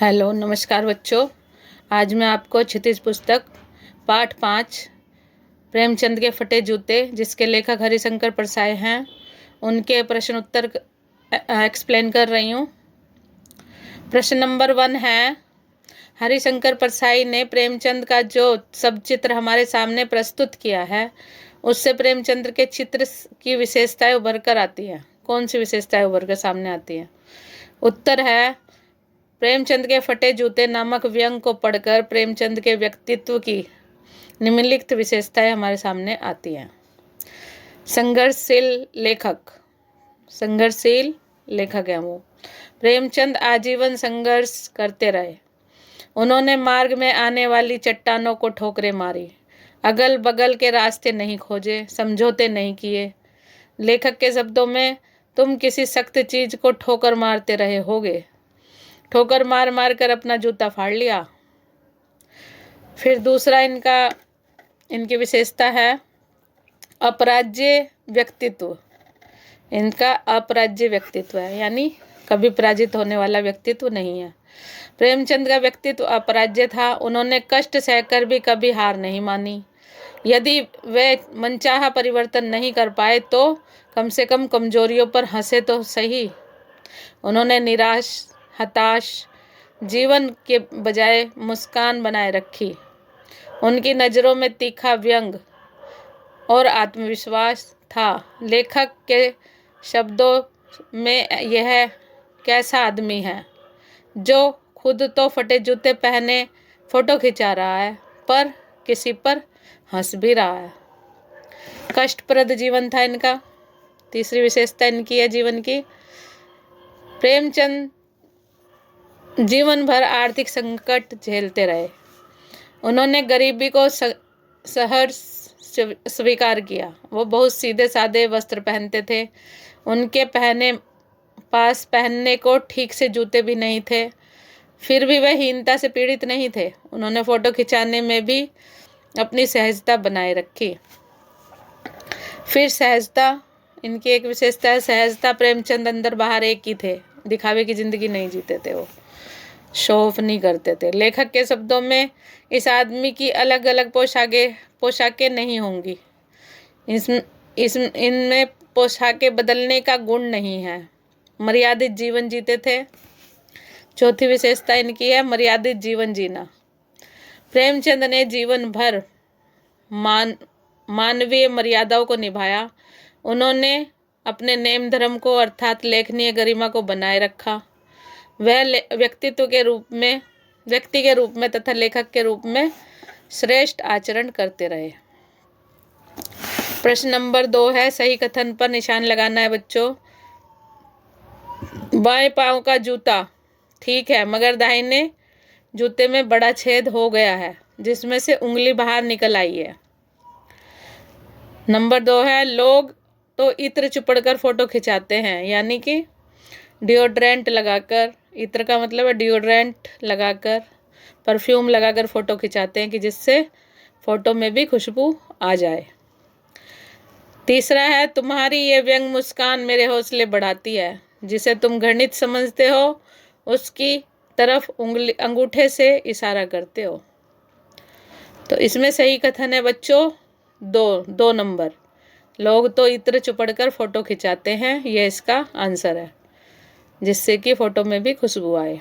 Hello नमस्कार बच्चों। आज मैं आपको क्षितिज पुस्तक पाठ 5 प्रेमचंद के फटे जूते, जिसके लेखक हरिशंकर परसाई हैं, उनके प्रश्न उत्तर एक्सप्लेन कर रही हूँ। प्रश्न नंबर 1 है, हरिशंकर परसाई ने प्रेमचंद का जो सब चित्र हमारे सामने प्रस्तुत किया है, उससे प्रेमचंद के चित्र की विशेषताएं उभर कर आती हैं। कौन सी विशेषताएं उभर कर सामने आती हैं? उत्तर है, प्रेमचंद के फटे जूते नामक व्यंग को पढ़कर प्रेमचंद के व्यक्तित्व की निम्नलिखित विशेषताएं हमारे सामने आती हैं। संघर्षशील लेखक है वो। प्रेमचंद आजीवन संघर्ष करते रहे। उन्होंने मार्ग में आने वाली चट्टानों को ठोकरें मारी, अगल बगल के रास्ते नहीं खोजे, समझौते नहीं किए। लेखक के शब्दों में, तुम किसी सख्त चीज को ठोकर मारते रहे होगे, ठोकर मार मार कर अपना जूता फाड़ लिया। फिर दूसरा इनकी विशेषता है अपराज्य व्यक्तित्व। इनका अपराज्य व्यक्तित्व है, यानी कभी पराजित होने वाला व्यक्तित्व नहीं है। प्रेमचंद का व्यक्तित्व अपराज्य था। उन्होंने कष्ट सहकर भी कभी हार नहीं मानी। यदि वे मनचाहा परिवर्तन नहीं कर पाए तो कम से कम कमजोरियों पर हंसे तो सही। उन्होंने निराश हताश जीवन के बजाय मुस्कान बनाए रखी। उनकी नज़रों में तीखा व्यंग और आत्मविश्वास था। लेखक के शब्दों में, यह कैसा आदमी है जो खुद तो फटे जूते पहने फोटो खिंचा रहा है, पर किसी पर हंस भी रहा है। कष्टप्रद जीवन था इनका। तीसरी विशेषता इनकी है जीवन की, प्रेमचंद जीवन भर आर्थिक संकट झेलते रहे। उन्होंने गरीबी को सहर्ष स्वीकार किया। वो बहुत सीधे सादे वस्त्र पहनते थे। उनके पास पहनने को ठीक से जूते भी नहीं थे, फिर भी वह हीनता से पीड़ित नहीं थे। उन्होंने फोटो खिंचाने में भी अपनी सहजता बनाए रखी। फिर सहजता, इनकी एक विशेषता है सहजता। प्रेमचंद अंदर बाहर एक ही थे। दिखावे की जिंदगी नहीं जीते थे, वो शो ऑफ नहीं करते थे। लेखक के शब्दों में, इस आदमी की अलग अलग पोशाकें नहीं होंगी, इनमें पोशाकें बदलने का गुण नहीं है। मर्यादित जीवन जीते थे। चौथी विशेषता इनकी है मर्यादित जीवन जीना। प्रेमचंद ने जीवन भर मानवीय मर्यादाओं को निभाया। उन्होंने अपने नेम धर्म को अर्थात लेखनीय गरिमा को बनाए रखा। वह व्यक्ति के रूप में तथा लेखक के रूप में श्रेष्ठ आचरण करते रहे। प्रश्न नंबर 2 है, सही कथन पर निशान लगाना है बच्चों। बाएं पांव का जूता ठीक है, मगर दाहिने जूते में बड़ा छेद हो गया है, जिसमें से उंगली बाहर निकल आई है। नंबर 2 है, लोग तो इत्र चुपड़कर फोटो खिंचाते हैं, यानी कि डिओड्रेंट लगाकर। इत्र का मतलब है डिओड्रेंट लगाकर, परफ्यूम लगाकर फोटो खिंचाते हैं कि जिससे फोटो में भी खुशबू आ जाए। तीसरा है, तुम्हारी ये व्यंग मुस्कान मेरे हौसले बढ़ाती है। जिसे तुम घृणित समझते हो उसकी तरफ अंगूठे से इशारा करते हो। तो इसमें सही कथन है बच्चों दो नंबर, लोग तो इत्र चुपड़कर फोटो खिंचाते हैं, यह इसका आंसर है, जिससे कि फोटो में भी खुशबू आए।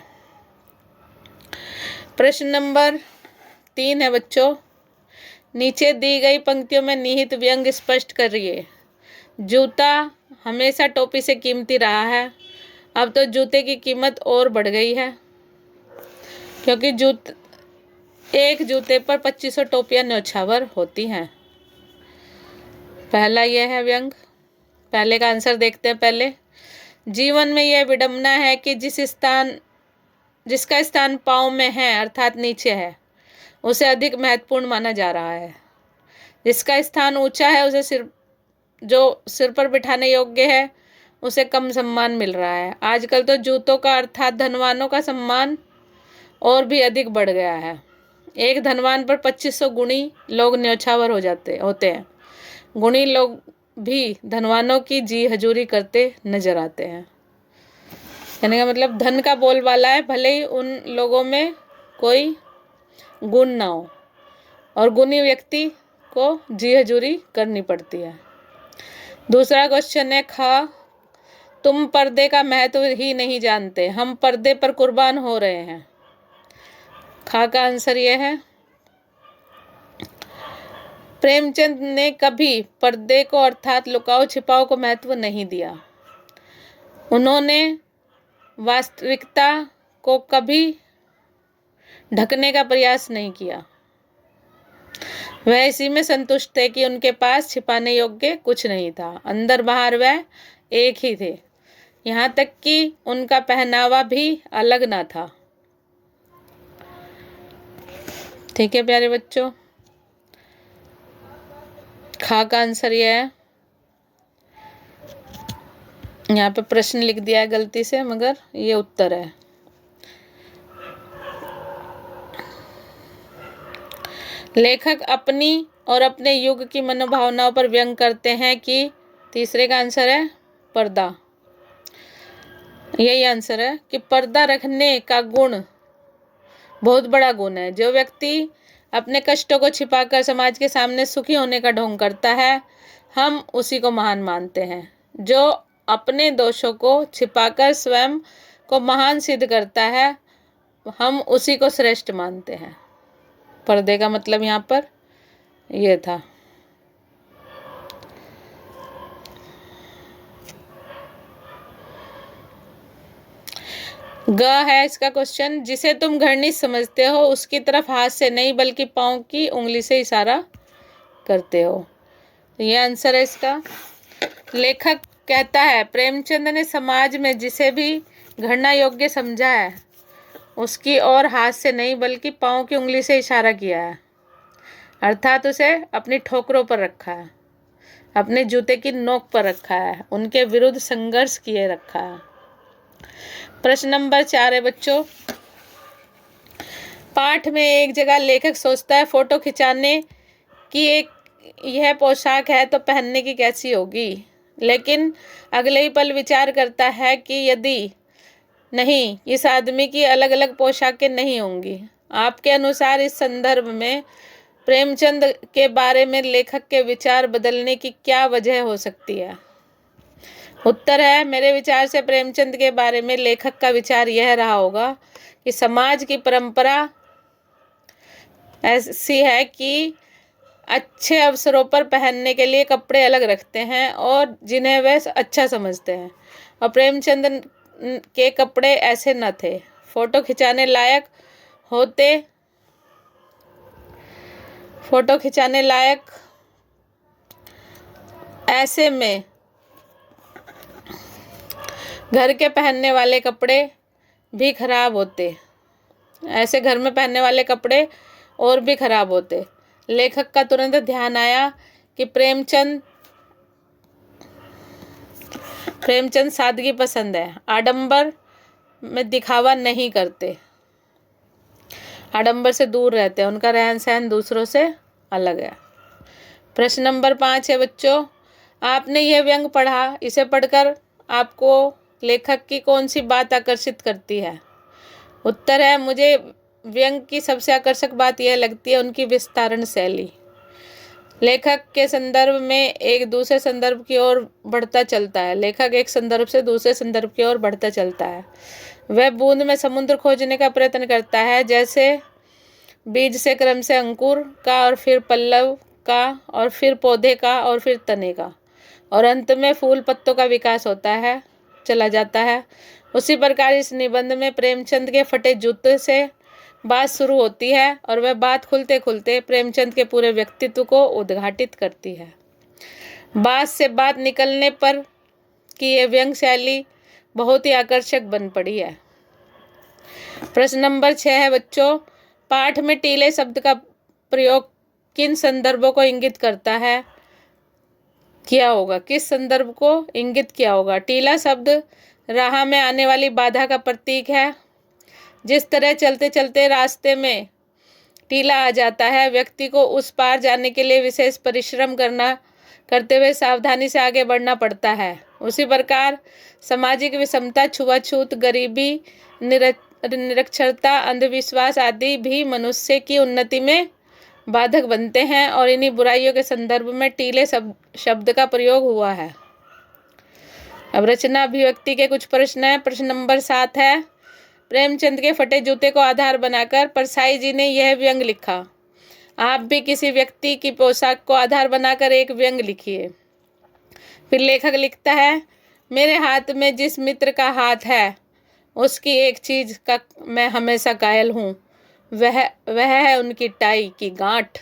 प्रश्न नंबर 3 है बच्चों, नीचे दी गई पंक्तियों में निहित व्यंग स्पष्ट करिए। जूता हमेशा टोपी से कीमती रहा है, अब तो जूते की कीमत और बढ़ गई है, क्योंकि एक जूते पर 2500 टोपियां न्यौछावर होती हैं। पहला यह है व्यंग। पहले का आंसर देखते हैं पहले। जीवन में यह विडंबना है कि जिसका स्थान पाँव में है अर्थात नीचे है, उसे अधिक महत्वपूर्ण माना जा रहा है। जिसका स्थान ऊंचा है, उसे सिर पर बिठाने योग्य है, उसे कम सम्मान मिल रहा है। आजकल तो जूतों का अर्थात धनवानों का सम्मान और भी अधिक बढ़ गया है। एक धनवान पर 2500 गुणी लोग न्यौछावर होते हैं। गुणी लोग भी धनवानों की जी हजूरी करते नजर आते हैं। कहने का मतलब धन का बोलबाला है, भले ही उन लोगों में कोई गुण ना हो, और गुणी व्यक्ति को जी हजूरी करनी पड़ती है। दूसरा क्वेश्चन है खा, तुम पर्दे का महत्व ही नहीं जानते, हम पर्दे पर कुर्बान हो रहे हैं। खा का आंसर यह है। प्रेमचंद ने कभी पर्दे को अर्थात लुकाओ छिपाओ को महत्व नहीं दिया। उन्होंने वास्तविकता को कभी ढकने का प्रयास नहीं किया। वह इसी में संतुष्ट थे कि उनके पास छिपाने योग्य कुछ नहीं था, अंदर बाहर वह एक ही थे, यहाँ तक कि उनका पहनावा भी अलग ना था। ठीक है प्यारे बच्चों, खा का आंसर यह है। यहाँ पे प्रश्न लिख दिया है गलती से, मगर ये उत्तर है। लेखक अपनी और अपने युग की मनोभावनाओं पर व्यंग करते हैं कि, तीसरे का आंसर है पर्दा। यही आंसर है कि पर्दा रखने का गुण बहुत बड़ा गुण है। जो व्यक्ति अपने कष्टों को छिपाकर समाज के सामने सुखी होने का ढोंग करता है, हम उसी को महान मानते हैं। जो अपने दोषों को छिपाकर स्वयं को महान सिद्ध करता है, हम उसी को श्रेष्ठ मानते हैं। पर्दे का मतलब यहाँ पर यह था। ग है इसका क्वेश्चन, जिसे तुम घृणित समझते हो उसकी तरफ हाथ से नहीं बल्कि पांव की उंगली से इशारा करते हो। यह आंसर है इसका। लेखक कहता है, प्रेमचंद ने समाज में जिसे भी घृणा योग्य समझा है उसकी ओर हाथ से नहीं बल्कि पांव की उंगली से इशारा किया है, अर्थात उसे अपनी ठोकरों पर रखा है, अपने जूते की नोक पर रखा है, उनके विरुद्ध संघर्ष किए रखा है। प्रश्न नंबर 4 है बच्चों। पाठ में एक जगह लेखक सोचता है फोटो खिंचाने की एक यह पोशाक है तो पहनने की कैसी होगी, लेकिन अगले ही पल विचार करता है कि यदि नहीं, इस आदमी की अलग अलग पोशाकें नहीं होंगी। आपके अनुसार इस संदर्भ में प्रेमचंद के बारे में लेखक के विचार बदलने की क्या वजह हो सकती है? उत्तर है, मेरे विचार से प्रेमचंद के बारे में लेखक का विचार यह रहा होगा कि समाज की परंपरा ऐसी है कि अच्छे अवसरों पर पहनने के लिए कपड़े अलग रखते हैं और जिन्हें वे अच्छा समझते हैं, और प्रेमचंद के कपड़े ऐसे न थे, फोटो खिंचाने लायक होते, फोटो खिंचाने लायक। ऐसे में घर के पहनने वाले कपड़े भी खराब होते, ऐसे घर में पहनने वाले कपड़े और भी खराब होते। लेखक का तुरंत ध्यान आया कि प्रेमचंद सादगी पसंद है, आडंबर में दिखावा नहीं करते, आडंबर से दूर रहते हैं, उनका रहन सहन दूसरों से अलग है। प्रश्न नंबर 5 है बच्चों, आपने यह व्यंग पढ़ा, इसे पढ़कर आपको लेखक की कौन सी बात आकर्षित करती है? उत्तर है, मुझे व्यंग की सबसे आकर्षक बात यह लगती है उनकी विस्तारण शैली। लेखक के संदर्भ में एक दूसरे संदर्भ की ओर बढ़ता चलता है, लेखक एक संदर्भ से दूसरे संदर्भ की ओर बढ़ता चलता है। वह बूंद में समुद्र खोजने का प्रयत्न करता है, जैसे बीज से क्रम से अंकुर का और फिर पल्लव का और फिर पौधे का और फिर तने का और अंत में फूल पत्तों का विकास होता है, चला जाता है। उसी प्रकार इस निबंध में प्रेमचंद के फटे जूते से बात शुरू होती है और वह बात खुलते खुलते प्रेमचंद के पूरे व्यक्तित्व को उद्घाटित करती है। बात से बात निकलने पर कि यह व्यंग शैली बहुत ही आकर्षक बन पड़ी है। प्रश्न नंबर 6 है बच्चों, पाठ में टीले शब्द का प्रयोग किन संदर्भों को इंगित करता है? किया होगा, किस संदर्भ को इंगित किया होगा? टीला शब्द राह में आने वाली बाधा का प्रतीक है। जिस तरह चलते चलते रास्ते में टीला आ जाता है, व्यक्ति को उस पार जाने के लिए विशेष परिश्रम करते हुए सावधानी से आगे बढ़ना पड़ता है। उसी प्रकार सामाजिक विषमता, छुआछूत, गरीबी, निरक्षरता, अंधविश्वास आदि भी मनुष्य की उन्नति में बाधक बनते हैं और इन्हीं बुराइयों के संदर्भ में टीले शब्द का प्रयोग हुआ है। अब रचना अभिव्यक्ति के कुछ प्रश्न है। प्रश्न नंबर 7 है, प्रेमचंद के फटे जूते को आधार बनाकर परसाई जी ने यह व्यंग लिखा। आप भी किसी व्यक्ति की पोशाक को आधार बनाकर एक व्यंग लिखिए। फिर लेखक लिखता है, मेरे हाथ में जिस मित्र का हाथ है उसकी एक चीज का मैं हमेशा कायल हूँ, वह है उनकी टाई की गांठ।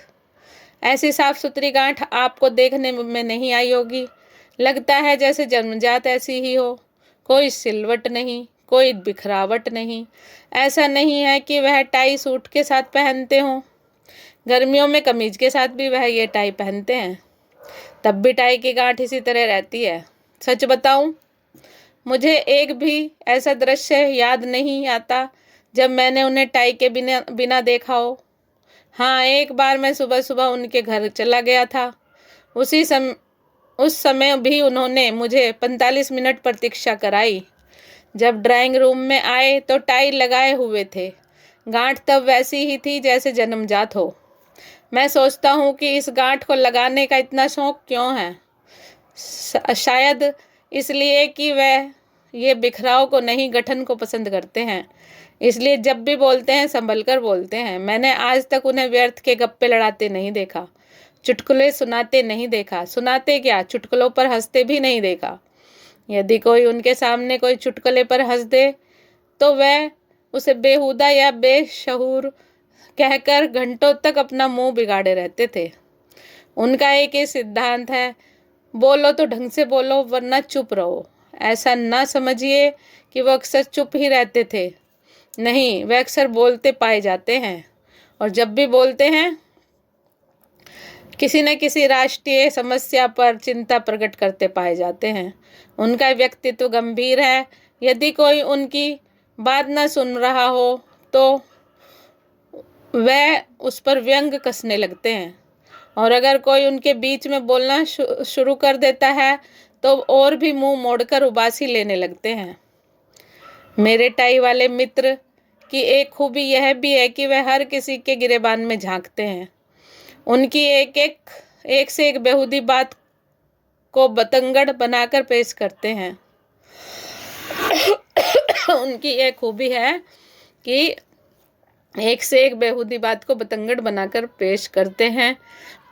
ऐसी साफ सुथरी गांठ आपको देखने में नहीं आई होगी। लगता है जैसे जन्मजात ऐसी ही हो, कोई सिलवट नहीं, कोई बिखरावट नहीं। ऐसा नहीं है कि वह टाई सूट के साथ पहनते हों, गर्मियों में कमीज के साथ भी वह ये टाई पहनते हैं, तब भी टाई की गांठ इसी तरह रहती है। सच बताऊं, मुझे एक भी ऐसा दृश्य याद नहीं आता जब मैंने उन्हें टाई के बिना देखा हो। हाँ, एक बार मैं सुबह सुबह उनके घर चला गया था। उस समय भी उन्होंने मुझे 45 मिनट प्रतीक्षा कराई। जब ड्राइंग रूम में आए तो टाई लगाए हुए थे, गांठ तब वैसी ही थी जैसे जन्मजात हो। मैं सोचता हूँ कि इस गांठ को लगाने का इतना शौक क्यों है। शायद इसलिए कि वह ये बिखराव को नहीं, गठन को पसंद करते हैं। इसलिए जब भी बोलते हैं संभल कर बोलते हैं। मैंने आज तक उन्हें व्यर्थ के गप्पे लड़ाते नहीं देखा, चुटकुले सुनाते नहीं देखा, सुनाते क्या, चुटकुलों पर हंसते भी नहीं देखा। यदि कोई उनके सामने कोई चुटकुले पर हंस दे तो वह उसे बेहुदा या बेशऊर कहकर घंटों तक अपना मुंह बिगाड़े रहते थे। उनका एक ही सिद्धांत है, बोलो तो ढंग से बोलो वरना चुप रहो। ऐसा ना समझिए कि वो अक्सर चुप ही रहते थे, नहीं, वे अक्सर बोलते पाए जाते हैं, और जब भी बोलते हैं किसी न किसी राष्ट्रीय समस्या पर चिंता प्रकट करते पाए जाते हैं। उनका व्यक्तित्व गंभीर है। यदि कोई उनकी बात न सुन रहा हो तो वह उस पर व्यंग कसने लगते हैं, और अगर कोई उनके बीच में बोलना शुरू कर देता है तो और भी मुंह मोड़कर उबासी लेने लगते हैं। मेरे टाई वाले मित्र की एक खूबी यह भी है कि वह हर किसी के गिरेबान में झांकते हैं। उनकी एक से एक बेहूदी बात को बतंगड़ बनाकर पेश करते हैं। उनकी एक खूबी है कि एक से एक बेहूदी बात को बतंगड़ बनाकर पेश करते हैं,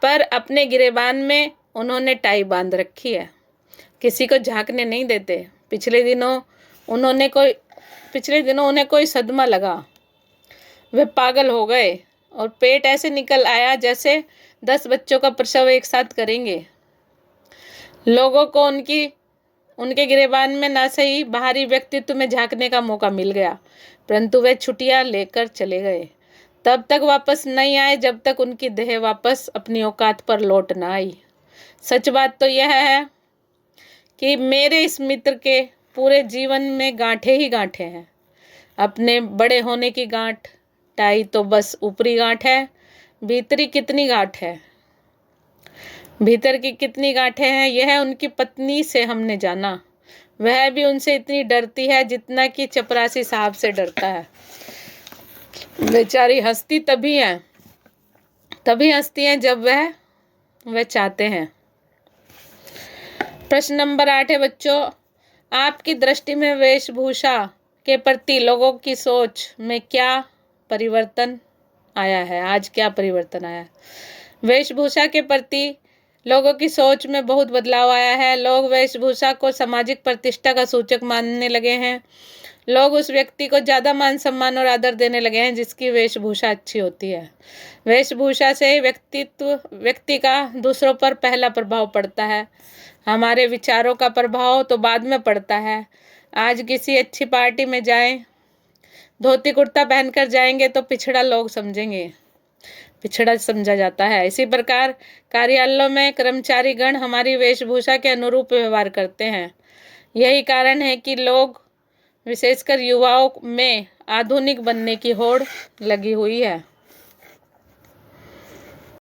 पर अपने गिरेबान में उन्होंने टाई बांध रखी है, किसी को झांकने नहीं देते। पिछले दिनों उन्हें कोई सदमा लगा, वे पागल हो गए और पेट ऐसे निकल आया जैसे 10 बच्चों का प्रसव एक साथ करेंगे। लोगों को उनके गिरेबान में ना सही बाहरी व्यक्तित्व में झांकने का मौका मिल गया, परंतु वे छुट्टियां लेकर चले गए। तब तक वापस नहीं आए जब तक उनकी देह वापस अपनी औकात पर लौट ना आई। सच बात तो यह है कि मेरे इस मित्र के पूरे जीवन में गांठें ही गांठें हैं। अपने बड़े होने की गांठ, टाई तो बस ऊपरी गांठ है, भीतर की कितनी गांठें हैं यह उनकी पत्नी से हमने जाना। वह भी उनसे इतनी डरती है जितना कि चपरासी साहब से डरता है। बेचारी तभी हंसती हैं जब वह चाहते हैं। प्रश्न नंबर 8 है बच्चों, आपकी दृष्टि में वेशभूषा के प्रति लोगों की सोच में क्या परिवर्तन आया है? आज क्या परिवर्तन आया है? वेशभूषा के प्रति लोगों की सोच में बहुत बदलाव आया है। लोग वेशभूषा को सामाजिक प्रतिष्ठा का सूचक मानने लगे हैं। लोग उस व्यक्ति को ज़्यादा मान सम्मान और आदर देने लगे हैं जिसकी वेशभूषा अच्छी होती है। वेशभूषा से व्यक्ति का दूसरों पर पहला प्रभाव पड़ता है। हमारे विचारों का प्रभाव तो बाद में पड़ता है। आज किसी अच्छी पार्टी में जाएं, धोती कुर्ता पहनकर जाएंगे तो पिछड़ा समझा जाता है। इसी प्रकार कार्यालयों में कर्मचारी गण हमारी वेशभूषा के अनुरूप व्यवहार करते हैं। यही कारण है कि लोग, विशेषकर युवाओं में, आधुनिक बनने की होड़ लगी हुई है।